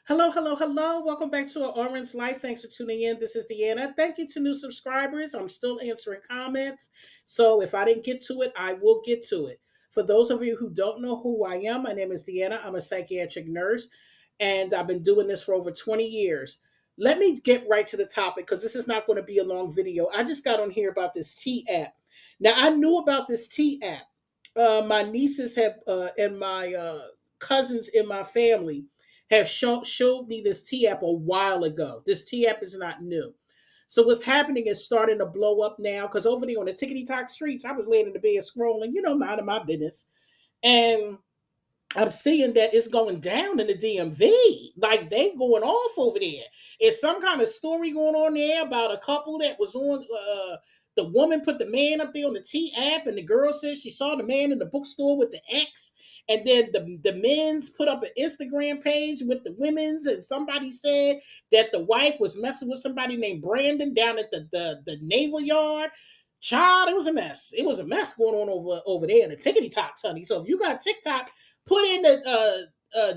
Hello, hello, hello. Welcome back to our Orange Life. Thanks for tuning in. This is Deanna. Thank you to new subscribers. I'm still answering comments. So if I didn't get to it, I will get to it. For those of you who don't know who I am, my name is Deanna. I'm a psychiatric nurse, and I've been doing this for over 20 years. Let me get right to the topic because this is not going to be a long video. I just got on here about this T app. Now, I knew about this T app. My nieces have and my cousins in my family have showed me this T app a while ago. This T app is not new. So what's happening is starting to blow up now because over there on the tickety tock streets, I was laying in the bed scrolling, minding my business, and I'm seeing that it's going down in the DMV. Like they going off over there. It's some kind of story going on there about a couple that was on. The woman put the man up there on the T app, and the girl says she saw the man in the bookstore with the X. And then the men's put up an Instagram page with the women's, and somebody said that the wife was messing with somebody named Brandon down at the naval yard. Child, it was a mess. It was a mess going on over there in the tickety talks, honey. So if you got TikTok, put in the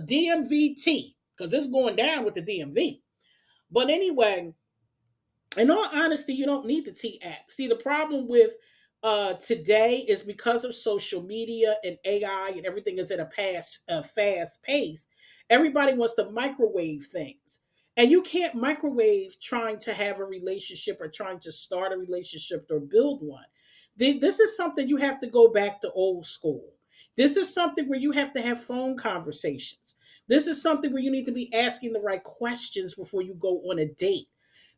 DMVT because it's going down with the DMV. But anyway, in all honesty, you don't need the T app. See, the problem with today is because of social media and AI and everything is at a fast pace. Everybody wants to microwave things. And you can't microwave trying to have a relationship or trying to start a relationship or build one. This is something you have to go back to old school. This is something where you have to have phone conversations. This is something where you need to be asking the right questions before you go on a date.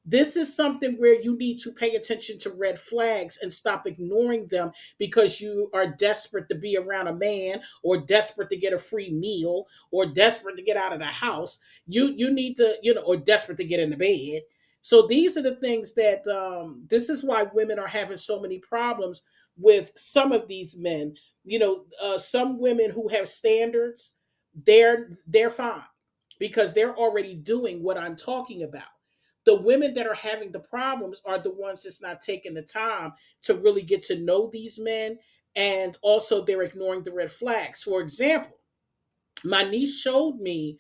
This is something where you need to pay attention to red flags and stop ignoring them because you are desperate to be around a man or desperate to get a free meal or desperate to get out of the house. You need to, or desperate to get in the bed. So these are the things that this is why women are having so many problems with some of these men. Some women who have standards, they're fine because they're already doing what I'm talking about. The women that are having the problems are the ones that's not taking the time to really get to know these men, and also they're ignoring the red flags. For example, my niece showed me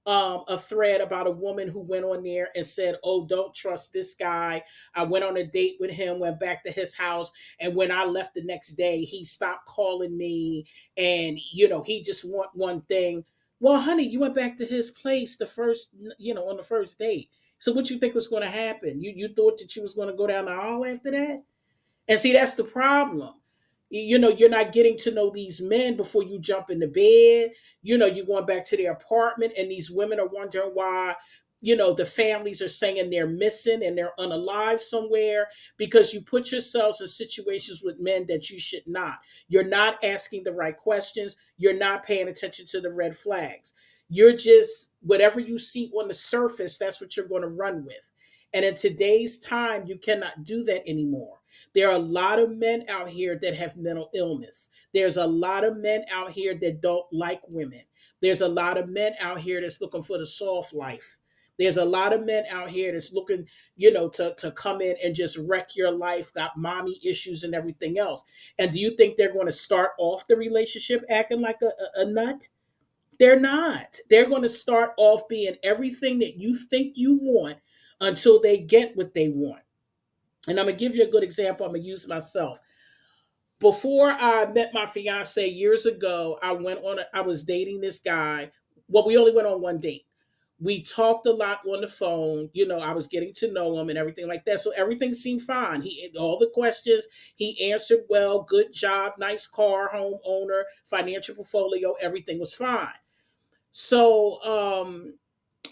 a thread about a woman who went on there and said, "Oh, don't trust this guy. I went on a date with him, went back to his house, and when I left the next day, he stopped calling me, and he just want one thing." Well, honey, you went back to his place the first, on the first date. So what you think was going to happen? You thought that you was going to go down the hall after that? And see, that's the problem. You're not getting to know these men before you jump into bed. You're going back to their apartment, and these women are wondering why, the families are saying they're missing and they're unalive somewhere because you put yourselves in situations with men that you should not. You're not asking the right questions. You're not paying attention to the red flags. You're just, whatever you see on the surface, that's what you're going to run with. And in today's time, you cannot do that anymore. There are a lot of men out here that have mental illness. There's a lot of men out here that don't like women. There's a lot of men out here that's looking for the soft life. There's a lot of men out here that's looking, to come in and just wreck your life, got mommy issues and everything else. And do you think they're going to start off the relationship acting like a nut? They're not. They're going to start off being everything that you think you want until they get what they want. And I'm gonna give you a good example. I'm gonna use myself. Before I met my fiance years ago, I was dating this guy. Well, we only went on one date. We talked a lot on the phone. I was getting to know him and everything like that. So everything seemed fine. All the questions he answered well. Good job, nice car, home owner, financial portfolio. Everything was fine. So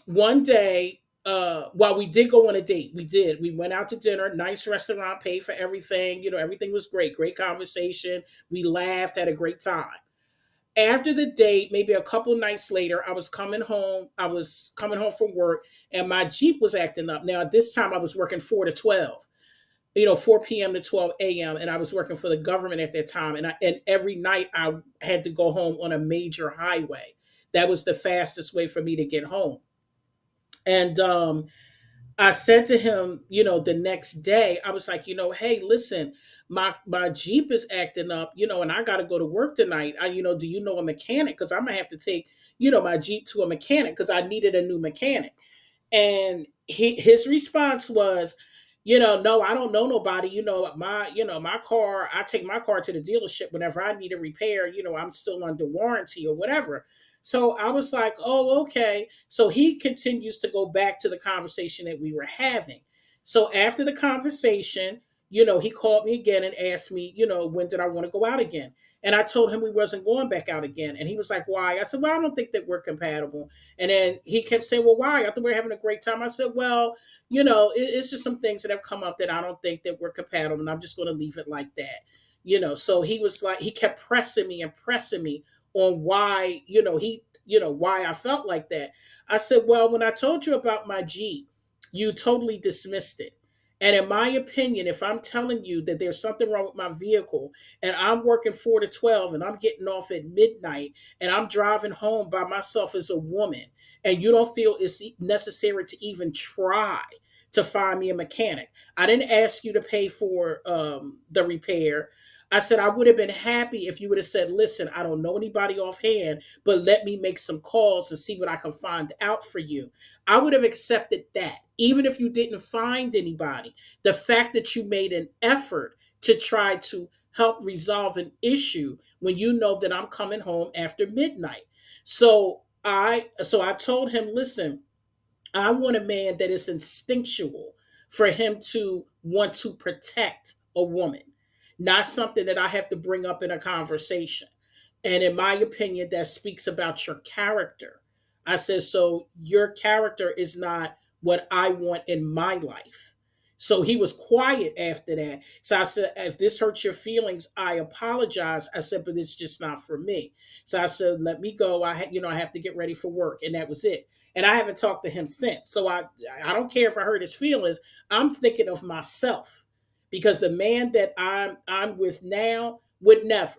one day, while we did go on a date, we went out to dinner, nice restaurant, paid for everything. Everything was great conversation. We laughed, had a great time. After the date, maybe a couple nights later, I was coming home from work, and my Jeep was acting up. Now at this time I was working 4 to 12, 4 p.m. to 12 a.m., and I was working for the government at that time, and every night I had to go home on a major highway. That was the fastest way for me to get home. And I said to him, the next day, I was like, hey, listen, my Jeep is acting up, and I got to go to work tonight. Do you know a mechanic? Because I'm gonna have to take, my Jeep to a mechanic because I needed a new mechanic. And his response was, no, I don't know nobody. My car, I take my car to the dealership whenever I need a repair. I'm still under warranty or whatever. So I was like, oh, okay. So he continues to go back to the conversation that we were having. So after the conversation, he called me again and asked me, when did I want to go out again? And I told him we wasn't going back out again. And he was like, why? I said, well, I don't think that we're compatible. And then he kept saying, well, why? I thought we were having a great time. I said, well, it's just some things that have come up that I don't think that we're compatible. And I'm just going to leave it like that. So he was like, he kept pressing me and pressing me on why, why I felt like that. I said, well, when I told you about my Jeep, you totally dismissed it. And in my opinion, if I'm telling you that there's something wrong with my vehicle and I'm working 4 to 12 and I'm getting off at midnight and I'm driving home by myself as a woman, and you don't feel it's necessary to even try to find me a mechanic. I didn't ask you to pay for the repair. I said I would have been happy if you would have said, listen, I don't know anybody offhand, but let me make some calls and see what I can find out for you. I would have accepted that, even if you didn't find anybody. The fact that you made an effort to try to help resolve an issue when you know that I'm coming home after midnight. So I told him, listen, I want a man that is instinctual for him to want to protect a woman, not something that I have to bring up in a conversation. And in my opinion, that speaks about your character. I said, so your character is not what I want in my life. So he was quiet after that. So I said, if this hurts your feelings, I apologize. I said, but it's just not for me. So I said, let me go. I have to get ready for work. And that was it. And I haven't talked to him since. So I don't care if I hurt his feelings. I'm thinking of myself because the man that I'm with now would never.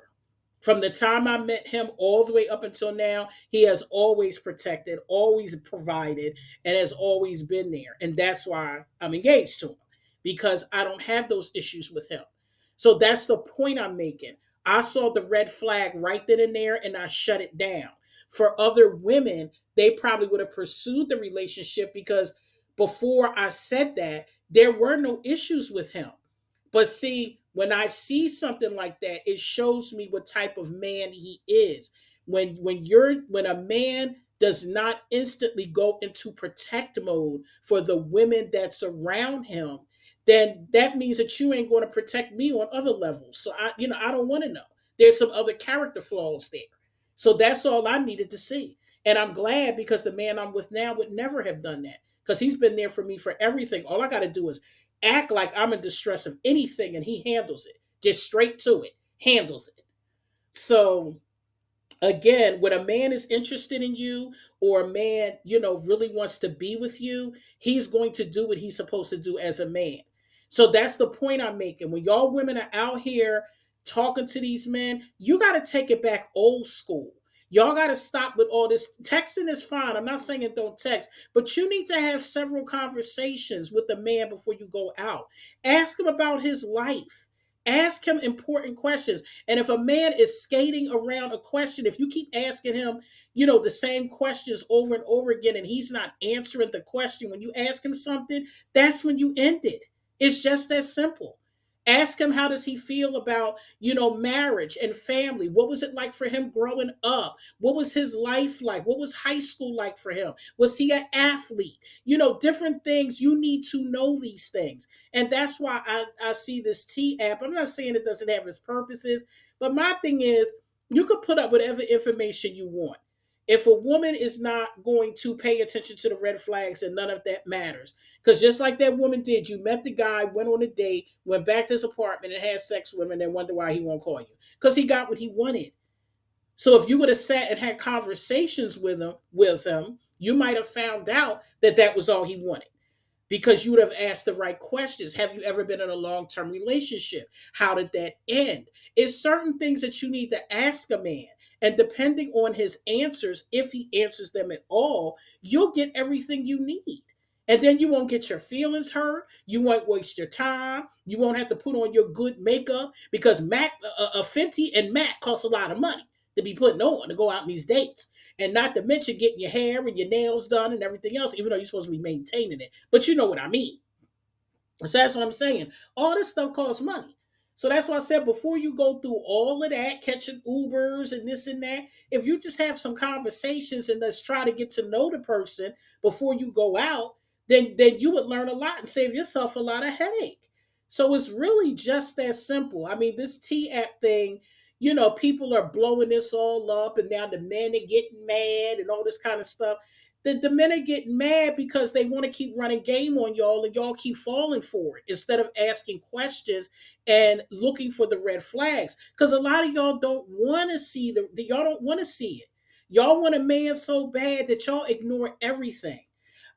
From the time I met him all the way up until now, he has always protected, always provided, and has always been there. And that's why I'm engaged to him because I don't have those issues with him. So that's the point I'm making. I saw the red flag right then and there and I shut it down. For other women, they probably would have pursued the relationship because before I said that, there were no issues with him. But see, when I see something like that, it shows me what type of man he is. When a man does not instantly go into protect mode for the women that's around him, then that means that you ain't going to protect me on other levels. So I don't want to know. There's some other character flaws there. So that's all I needed to see. And I'm glad because the man I'm with now would never have done that because he's been there for me for everything. All I got to do is act like I'm in distress of anything and he handles it. Just straight to it, handles it. So again, when a man is interested in you or a man, really wants to be with you, he's going to do what he's supposed to do as a man. So that's the point I'm making. When y'all women are out here talking to these men, you got to take it back old school. Y'all got to stop with all this. Texting is fine. I'm not saying it don't text, but you need to have several conversations with the man before you go out. Ask him about his life. Ask him important questions. And if a man is skating around a question, if you keep asking him, the same questions over and over again, and he's not answering the question, when you ask him something, that's when you end it. It's just that simple. Ask him how does he feel about, marriage and family. What was it like for him growing up? What was his life like? What was high school like for him? Was he an athlete? Different things. You need to know these things. And that's why I see this T app. I'm not saying it doesn't have its purposes, but my thing is you could put up whatever information you want. If a woman is not going to pay attention to the red flags, then none of that matters. Because just like that woman did, you met the guy, went on a date, went back to his apartment and had sex with him, and then wonder why he won't call you. Because he got what he wanted. So if you would have sat and had conversations with him, you might have found out that that was all he wanted because you would have asked the right questions. Have you ever been in a long term relationship? How did that end? It's certain things that you need to ask a man. And depending on his answers, if he answers them at all, you'll get everything you need. And then you won't get your feelings hurt. You won't waste your time. You won't have to put on your good makeup because Fenty and Mac cost a lot of money to be putting on to go out on these dates. And not to mention getting your hair and your nails done and everything else, even though you're supposed to be maintaining it. But you know what I mean. So that's what I'm saying. All this stuff costs money. So that's why I said before you go through all of that, catching Ubers and this and that, if you just have some conversations and let's try to get to know the person before you go out, then you would learn a lot and save yourself a lot of headache. So it's really just that simple. I mean, this T app thing, people are blowing this all up, and now the men are getting mad and all this kind of stuff. The men are getting mad because they want to keep running game on y'all and y'all keep falling for it instead of asking questions and looking for the red flags. Because a lot of y'all don't want to see y'all don't want to see it. Y'all want a man so bad that y'all ignore everything.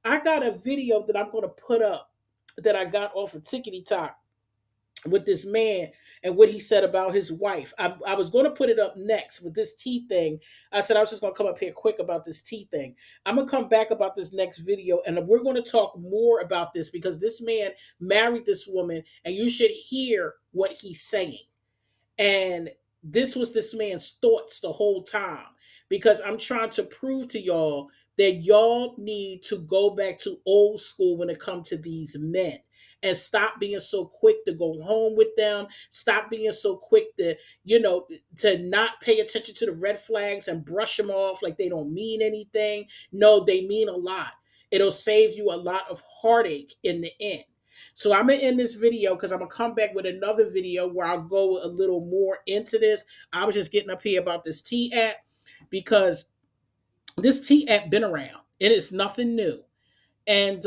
I got a video that I'm going to put up that I got off of Tickety Talk with this man and what he said about his wife. I was going to put it up next with this tea thing. I said I was just going to come up here quick about this tea thing. I'm going to come back about this next video and we're going to talk more about this because this man married this woman and you should hear what he's saying. And this was this man's thoughts the whole time because I'm trying to prove to y'all that y'all need to go back to old school when it comes to these men and stop being so quick to go home with them. Stop being so quick to not pay attention to the red flags and brush them off like they don't mean anything. No, they mean a lot. It'll save you a lot of heartache in the end. So I'm gonna end this video because I'm gonna come back with another video where I'll go a little more into this. I was just getting up here about this T app because this T app been around. It is nothing new. And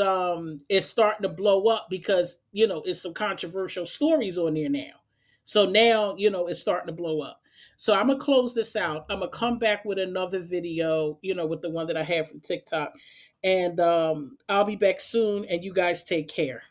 it's starting to blow up because it's some controversial stories on there now. So now it's starting to blow up. So I'm gonna close this out. I'm gonna come back with another video, with the one that I have from TikTok, and I'll be back soon. And you guys take care.